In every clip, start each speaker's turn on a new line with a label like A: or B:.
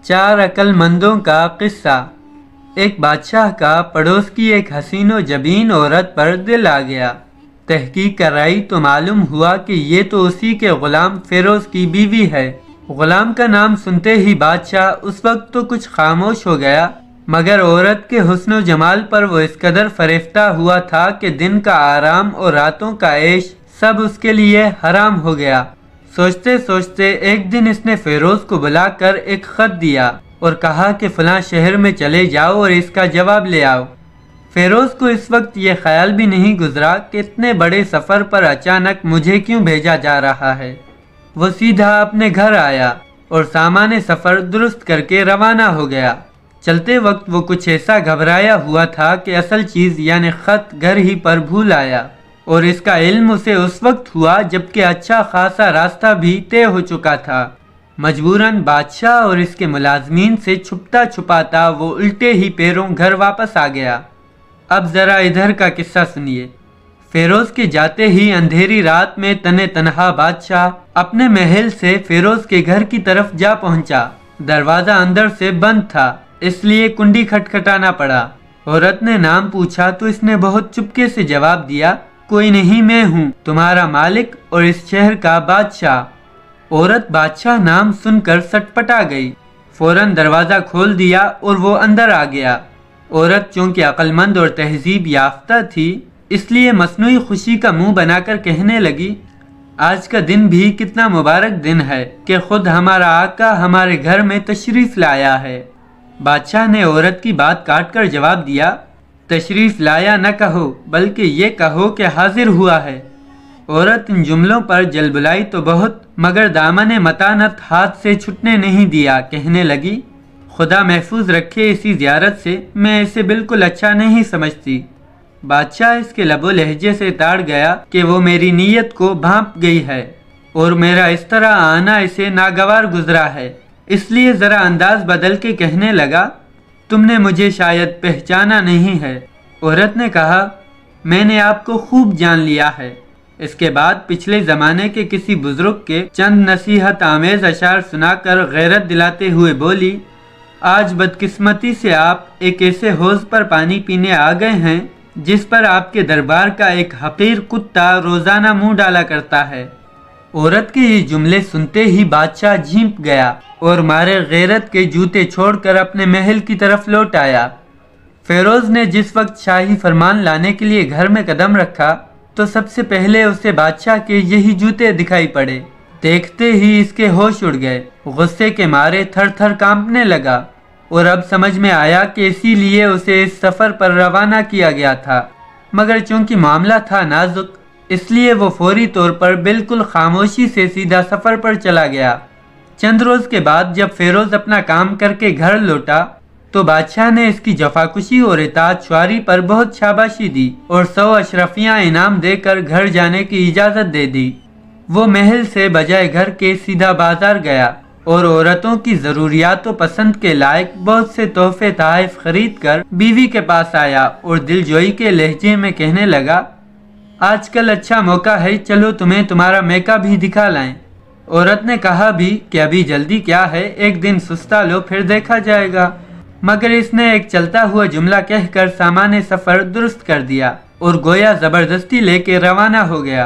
A: चार अक्लमंदों का किस्सा। एक बादशाह का पड़ोस की एक हसीन व जबीन औरत पर दिल आ गया। तहकीक कराई तो मालूम हुआ कि ये तो उसी के गुलाम फेरोज की बीवी है। गुलाम का नाम सुनते ही बादशाह उस वक्त तो कुछ खामोश हो गया, मगर औरत के हुस्न व जमाल पर वो इस कदर फरेफ्ता हुआ था कि दिन का आराम और रातों का ऐश सब उसके लिए हराम हो गया। सोचते सोचते एक दिन इसने फेरोज को बुलाकर एक खत दिया और कहा कि फलां शहर में चले जाओ और इसका जवाब ले आओ। फेरोज को इस वक्त ये ख्याल भी नहीं गुजरा कि इतने बड़े सफ़र पर अचानक मुझे क्यों भेजा जा रहा है। वो सीधा अपने घर आया और सामान सफ़र दुरुस्त करके रवाना हो गया। चलते वक्त वो कुछ ऐसा घबराया हुआ था कि असल चीज़ यानी ख़त घर ही पर भूल आया, और इसका इल्म उसे उस वक्त हुआ जबकि अच्छा खासा रास्ता भी तय हो चुका था। मजबूरन बादशाह और इसके मुलाजमीन से छुपता छुपाता वो उल्टे ही पैरों घर वापस आ गया। अब ज़रा इधर का किस्सा सुनिए। फेरोज के जाते ही अंधेरी रात में तने तनहा बादशाह अपने महल से फेरोज के घर की तरफ जा पहुंचा। दरवाज़ा अंदर से बंद था, इसलिए कुंडी खटखटाना पड़ा। औरत ने नाम पूछा तो इसने बहुत चुपके से जवाब दिया, कोई नहीं, मैं हूँ तुम्हारा मालिक और इस शहर का बादशाह। औरत बादशाह नाम सुनकर सटपटा गई, फौरन दरवाज़ा खोल दिया और वो अंदर आ गया। औरत चूंकि अक्लमंद और तहजीब याफ्ता थी, इसलिए मसनूई खुशी का मुंह बनाकर कहने लगी, आज का दिन भी कितना मुबारक दिन है कि खुद हमारा आका हमारे घर में तशरीफ़ लाया है। बादशाह ने औरत की बात काट कर जवाब दिया, तशरीफ़ लाया न कहो बल्कि ये कहो कि हाजिर हुआ है। औरत इन जुमलों पर जलबुलाई तो बहुत, मगर दामन मतानत हाथ से छूटने नहीं दिया। कहने लगी, खुदा महफूज रखे इसी ज़ियारत से, मैं इसे बिल्कुल अच्छा नहीं समझती। बादशाह इसके लबो लहजे से ताड़ गया कि वो मेरी नीयत को भांप गई है और मेरा इस तरह आना इसे नागवार गुजरा है। इसलिए ज़रा अंदाज बदल के कहने लगा, तुमने मुझे शायद पहचाना नहीं है। औरत ने कहा, मैंने आपको खूब जान लिया है। इसके बाद पिछले ज़माने के किसी बुजुर्ग के चंद नसीहत आमेज़ अशार सुनाकर गैरत दिलाते हुए बोली, आज बदकिस्मती से आप एक ऐसे हौज़ पर पानी पीने आ गए हैं जिस पर आपके दरबार का एक हकीर कुत्ता रोज़ाना मुंह डाला करता है। औरत के ये जुमले सुनते ही बादशाह झींप गया और मारे गैरत के जूते छोड़कर अपने महल की तरफ लौट आया। फेरोज ने जिस वक्त शाही फरमान लाने के लिए घर में कदम रखा तो सबसे पहले उसे बादशाह के यही जूते दिखाई पड़े। देखते ही इसके होश उड़ गए, गुस्से के मारे थर थर कांपने लगा और अब समझ में आया कि इसीलिए उसे इस सफ़र पर रवाना किया गया था। मगर चूंकि मामला था नाजुक, इसलिए वो फौरी तौर पर बिल्कुल खामोशी से सीधा सफ़र पर चला गया। चंद रोज़ के बाद जब फेरोज अपना काम करके घर लौटा तो बादशाह ने इसकी जफाकुशी और इताअत शुआरी पर बहुत शाबाशी दी और 100 अशरफियाँ इनाम देकर घर जाने की इजाज़त दे दी। वो महल से बजाय घर के सीधा बाजार गया और औरतों की ज़रूरियात व पसंद के लायक बहुत से तोहफे तोहफ़े खरीद कर बीवी के पास आया और दिलजोई के लहजे में कहने लगा, आजकल अच्छा मौका है, चलो तुम्हें तुम्हारा मेकअप भी दिखा लाएं। औरत ने कहा भी कि अभी जल्दी क्या है, एक दिन सुस्ता लो फिर देखा जाएगा। मगर इसने एक चलता हुआ जुमला कहकर सामान सफ़र दुरुस्त कर दिया और गोया ज़बरदस्ती लेके रवाना हो गया।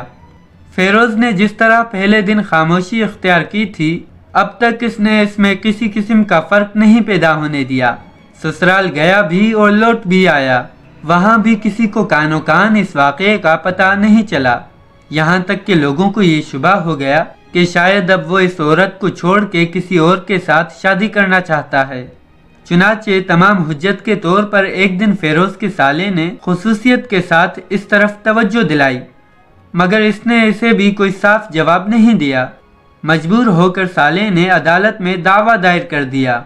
A: फेरोज ने जिस तरह पहले दिन खामोशी इख्तियार की थी, अब तक इसने इसमें किसी किस्म का फ़र्क नहीं पैदा होने दिया। ससुराल गया भी और लौट भी आया, वहाँ भी किसी को कानो कान इस वाक़े का पता नहीं चला। यहाँ तक कि लोगों को ये शुबा हो गया कि शायद अब वो इस औरत को छोड़ के किसी और के साथ शादी करना चाहता है। चुनाचे तमाम हुज्जत के तौर पर एक दिन फेरोज के साले ने खुसूसियत के साथ इस तरफ तवज्जो दिलाई, मगर इसने इसे भी कोई साफ जवाब नहीं दिया। मजबूर होकर साले ने अदालत में दावा दायर कर दिया,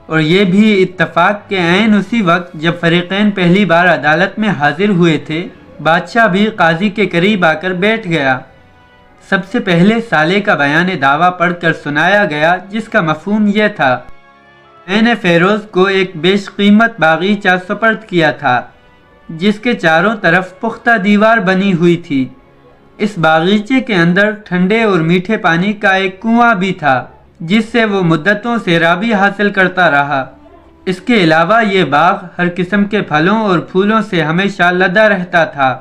A: और ये भी इत्तफाक के ऐन उसी वक्त जब फरीकैन पहली बार अदालत में हाजिर हुए थे। बादशाह भी काजी के करीब आकर बैठ गया। सबसे पहले साले का बयान दावा पढ़कर सुनाया गया, जिसका मफहूम यह था, मैंने फेरोज को एक बेशकीमत बागीचा सुपर्द किया था जिसके चारों तरफ पुख्ता दीवार बनी हुई थी। इस बागीचे के अंदर ठंडे और मीठे पानी का एक कुआं भी था جس سے وہ مدتوں سے رابی حاصل کرتا رہا۔ اس کے علاوہ یہ باغ ہر قسم کے پھلوں اور پھولوں سے ہمیشہ لدا رہتا تھا،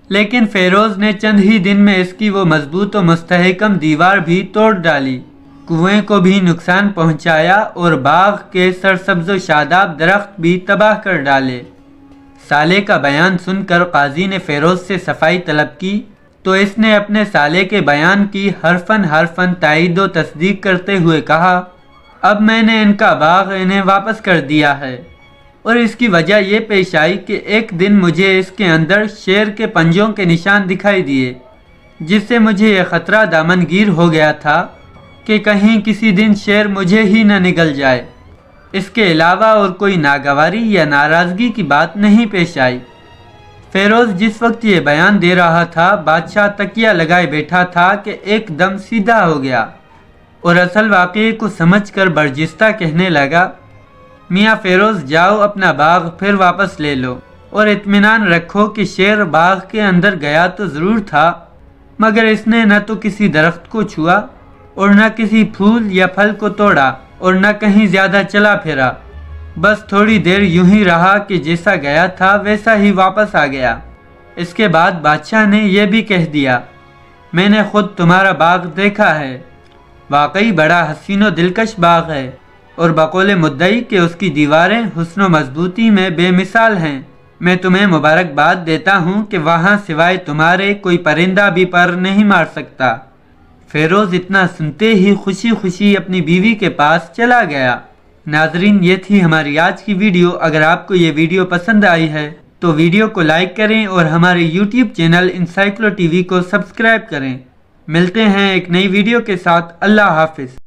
A: لیکن فیروز نے چند ہی دن میں اس کی وہ مضبوط و مستحکم دیوار بھی توڑ ڈالی، کنویں کو بھی نقصان پہنچایا اور باغ کے سرسبز و شاداب درخت بھی تباہ کر ڈالے۔ سالے کا بیان سن کر قاضی نے فیروز سے صفائی طلب کی تو اس نے اپنے سالے کے بیان کی حرفاً تائید و تصدیق کرتے ہوئے کہا، اب میں نے ان کا باغ انہیں واپس کر دیا ہے، اور اس کی وجہ یہ پیش آئی کہ ایک دن مجھے اس کے اندر شیر کے پنجوں کے نشان دکھائی دیے، جس سے مجھے یہ خطرہ دامنگیر ہو گیا تھا کہ کہیں کسی دن شیر مجھے ہی نہ نگل جائے۔ اس کے علاوہ اور کوئی ناگواری یا ناراضگی کی بات نہیں پیش آئی۔ فیروز جس وقت یہ بیان دے رہا تھا، بادشاہ تکیہ لگائے بیٹھا تھا کہ ایک دم سیدھا ہو گیا اور اصل واقعے کو سمجھ کر برجستہ کہنے لگا، میاں فیروز جاؤ اپنا باغ پھر واپس لے لو، اور اطمینان رکھو کہ شیر باغ کے اندر گیا تو ضرور تھا، مگر اس نے نہ تو کسی درخت کو چھوا اور نہ کسی پھول یا پھل کو توڑا اور نہ کہیں زیادہ چلا پھرا، بس تھوڑی دیر یوں ہی رہا کہ جیسا گیا تھا ویسا ہی واپس آ گیا۔ اس کے بعد بادشاہ نے یہ بھی کہہ دیا، میں نے خود تمہارا باغ دیکھا ہے، واقعی بڑا حسین و دلکش باغ ہے، اور بقول مدعی کہ اس کی دیواریں حسن و مضبوطی میں بے مثال ہیں۔ میں تمہیں مبارکباد دیتا ہوں کہ وہاں سوائے تمہارے کوئی پرندہ بھی پر نہیں مار سکتا۔ فیروز اتنا سنتے ہی خوشی خوشی اپنی بیوی کے پاس چلا گیا۔ ناظرین، یہ تھی ہماری آج کی ویڈیو۔ اگر آپ کو یہ ویڈیو پسند آئی ہے تو ویڈیو کو لائک کریں اور ہمارے یوٹیوب چینل انسائکلو ٹی وی کو سبسکرائب کریں۔ ملتے ہیں ایک نئی ویڈیو کے ساتھ۔ اللہ حافظ۔